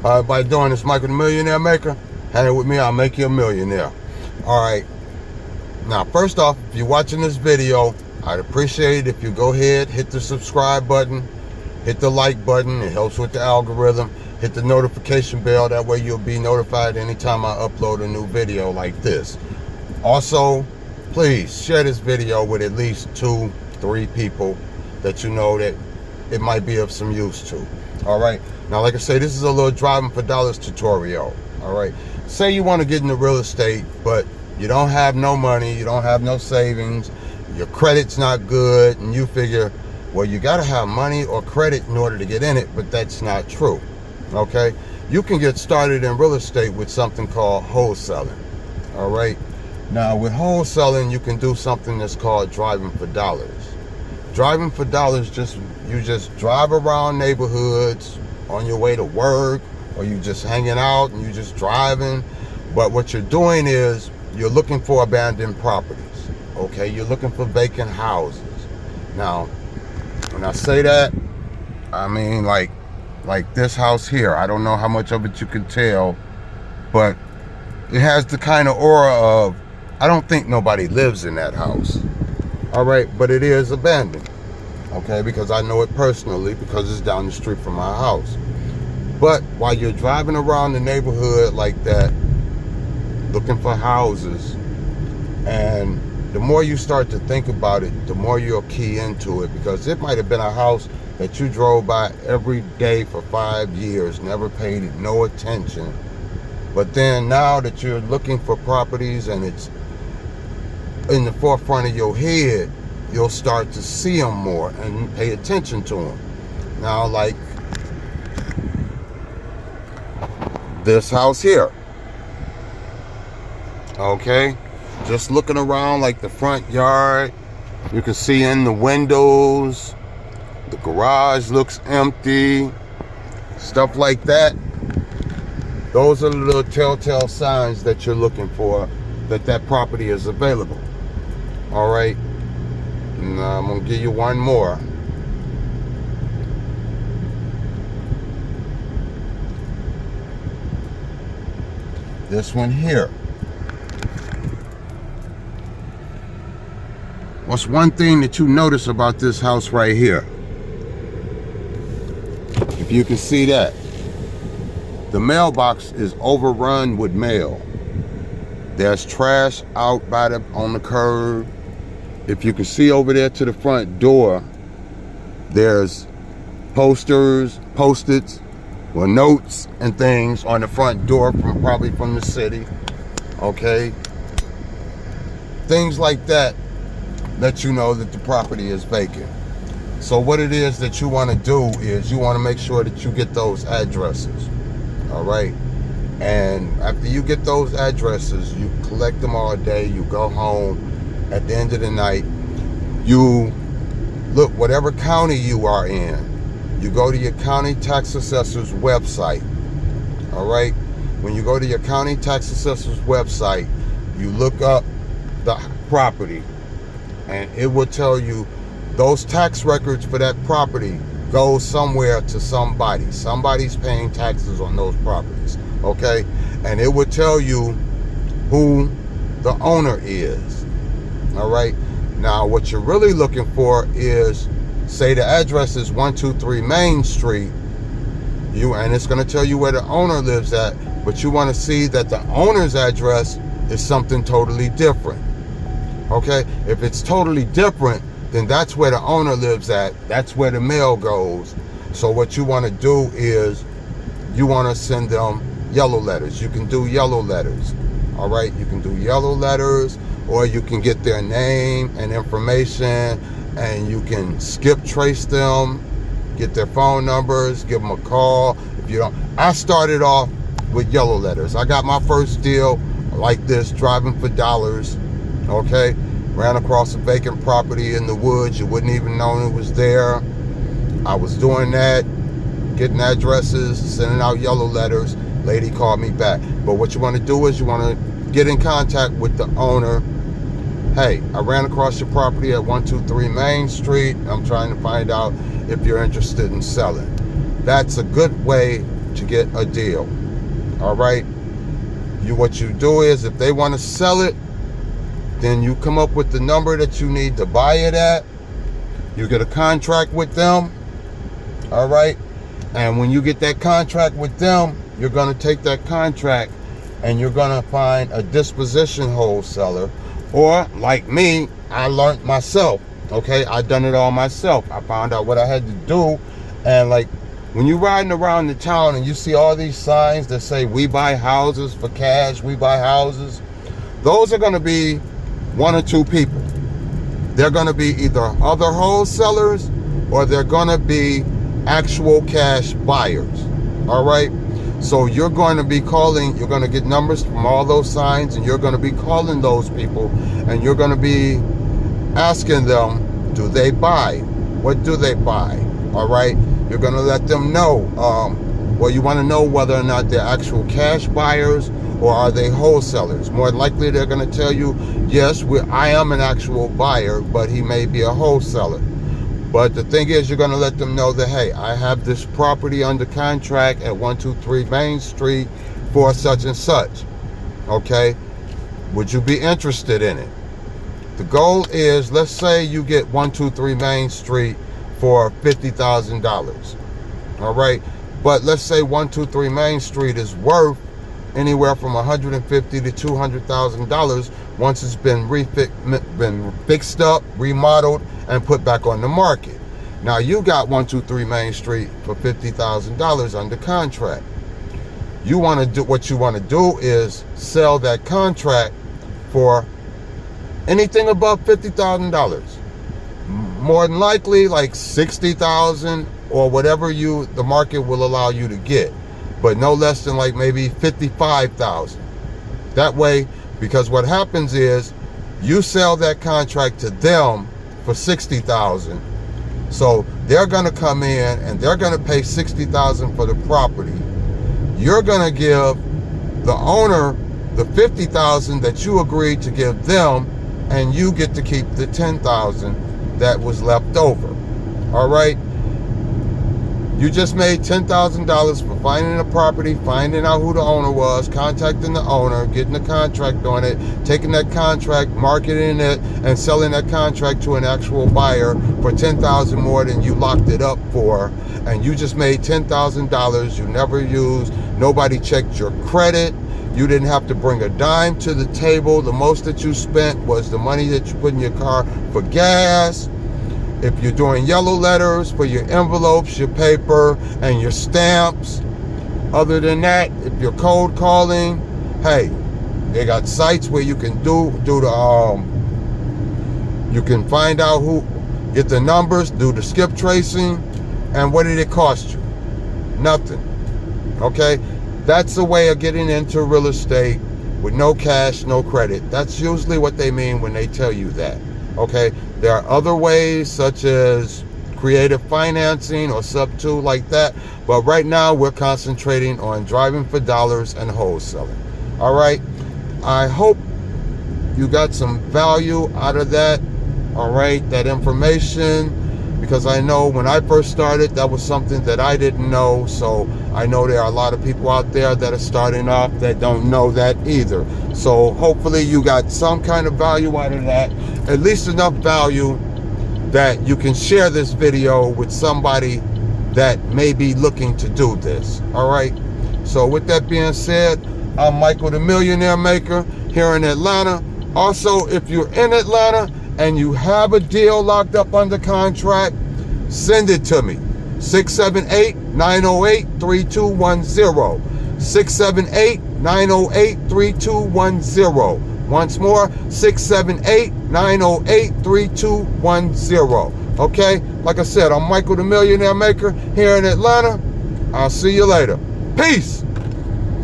By doing this, Michael the Millionaire Maker. Hang with me, I'll make you a millionaire. Alright. Now, first off, if you're watching this video, I'd appreciate it if you go ahead, hit the subscribe button, hit the like button. It helps with the algorithm. Hit the notification bell. That way you'll be notified anytime I upload a new video like this. Also, please share this video with at least 2-3 people that you know that it might be of some use to. Alright. Now, like I say, this is a little driving for dollars tutorial. Alright. Say you want to get into real estate, but you don't have no money, you don't have no savings, your credit's not good, and you figure, well, you got to have money or credit in order to get in it, but that's not true. Okay? You can get started in real estate with something called wholesaling. Alright? Now, with wholesaling, you can do something that's called driving for dollars. Driving for dollars, you just drive around neighborhoods on your way to work, or you just hanging out and you just driving. But what you're doing is you're looking for abandoned properties. Okay, you're looking for vacant houses. Now, when I say that, I mean like this house here. I don't know how much of it you can tell, but it has the kind of aura of, I don't think nobody lives in that house. All right, but it is abandoned. Okay, because I know it personally because it's down the street from my house. But while you're driving around the neighborhood like that, looking for houses, and the more you start to think about it, the more you'll key into it, because it might have been a house that you drove by every day for 5 years, never paid it no attention. But then now that you're looking for properties and it's in the forefront of your head, you'll start to see them more and pay attention to them. Now, like this house here. Okay, just looking around, like the front yard, you can see in the windows, the garage looks empty, stuff like that. Those are the little telltale signs that you're looking for that property is available. All right, and I'm gonna give you one more. This one here. What's one thing that you notice about this house right here? If you can see that, the mailbox is overrun with mail. There's trash out on the curb. If you can see over there to the front door, there's posters, post-its, or notes and things on the front door probably from the city. Okay, things like that let you know that the property is vacant. So what it is that you want to do is you want to make sure that you get those addresses. All right, and after you get those addresses, you collect them all day, you go home. At the end of the night, you look whatever county you are in, you go to your county tax assessor's website. All right, when you go to your county tax assessor's website, you look up the property, and it will tell you those tax records for that property go somewhere to somebody. Somebody's paying taxes on those properties. Okay, and it will tell you who the owner is. All right, now what you're really looking for is, say the address is 123 Main Street, and it's going to tell you where the owner lives at, but you want to see that the owner's address is something totally different. Okay, if it's totally different, then that's where the owner lives at. That's where the mail goes. So what you want to do is you want to send them yellow letters. You can do yellow letters. All right, you can do yellow letters, or you can get their name and information, and you can skip trace them, get their phone numbers, give them a call. If you don't, I started off with yellow letters. I got my first deal like this, driving for dollars. Okay, ran across a vacant property in the woods. You wouldn't even know it was there. I was doing that, getting addresses, sending out yellow letters. Lady called me back. But what you want to do is you want to get in contact with the owner. Hey, I ran across your property at 123 Main Street. I'm trying to find out if you're interested in selling. That's a good way to get a deal. All right. What you do is, if they want to sell it, then you come up with the number that you need to buy it at. You get a contract with them. All right. And when you get that contract with them, you're going to take that contract and you're going to find a disposition wholesaler. Or like me, I learned myself. Okay, I done it all myself. I found out what I had to do. And like, when you're riding around the town and you see all these signs that say, we buy houses for cash, we buy houses, those are going to be one or two people. They're going to be either other wholesalers or they're going to be actual cash buyers. All right. So you're going to be calling, you're going to get numbers from all those signs, and you're going to be calling those people, and you're going to be asking them, do they buy? What do they buy? All right. You're going to let them know. Well, you want to know whether or not they're actual cash buyers or are they wholesalers. More than likely, they're going to tell you, yes, I am an actual buyer, but he may be a wholesaler. But the thing is, you're going to let them know that, hey, I have this property under contract at 123 Main Street for such and such. Okay. Would you be interested in it? The goal is, let's say you get 123 Main Street for $50,000. All right. But let's say 123 Main Street is worth anywhere from $150,000 to $200,000 once it's been fixed up, remodeled, and put back on the market. Now you got 123 Main Street for $50,000 under contract. You want to do, what you want to do is sell that contract for anything above $50,000. More than likely like $60,000 or whatever the market will allow you to get, but no less than like maybe $55,000. That way, because what happens is you sell that contract to them for $60,000. So they're going to come in and they're going to pay $60,000 for the property. You're going to give the owner the $50,000 that you agreed to give them, and you get to keep the $10,000 that was left over. All right. You just made $10,000 for finding a property, finding out who the owner was, contacting the owner, getting a contract on it, taking that contract, marketing it, and selling that contract to an actual buyer for $10,000 more than you locked it up for. And you just made $10,000 you never used. Nobody checked your credit. You didn't have to bring a dime to the table. The most that you spent was the money that you put in your car for gas. If you're doing yellow letters for your envelopes, your paper, and your stamps. Other than that, if you're cold calling, hey, they got sites where you can do the you can find out get the numbers, do the skip tracing, and what did it cost you? Nothing. Okay? That's a way of getting into real estate with no cash, no credit. That's usually what they mean when they tell you that. Okay? There are other ways, such as creative financing or sub-2 like that. But right now, we're concentrating on driving for dollars and wholesaling. All right? I hope you got some value out of that. All right? That information. Because I know when I first started, that was something that I didn't know. So I know there are a lot of people out there that are starting off that don't know that either. So hopefully you got some kind of value out of that. At least enough value that you can share this video with somebody that may be looking to do this. All right. So with that being said, I'm Michael the Millionaire Maker here in Atlanta. Also, if you're in Atlanta and you have a deal locked up under contract, send it to me. 678-908-3210. 678-908-3210. Once more, 678-908-3210. Okay? Like I said, I'm Michael the Millionaire Maker here in Atlanta. I'll see you later. Peace.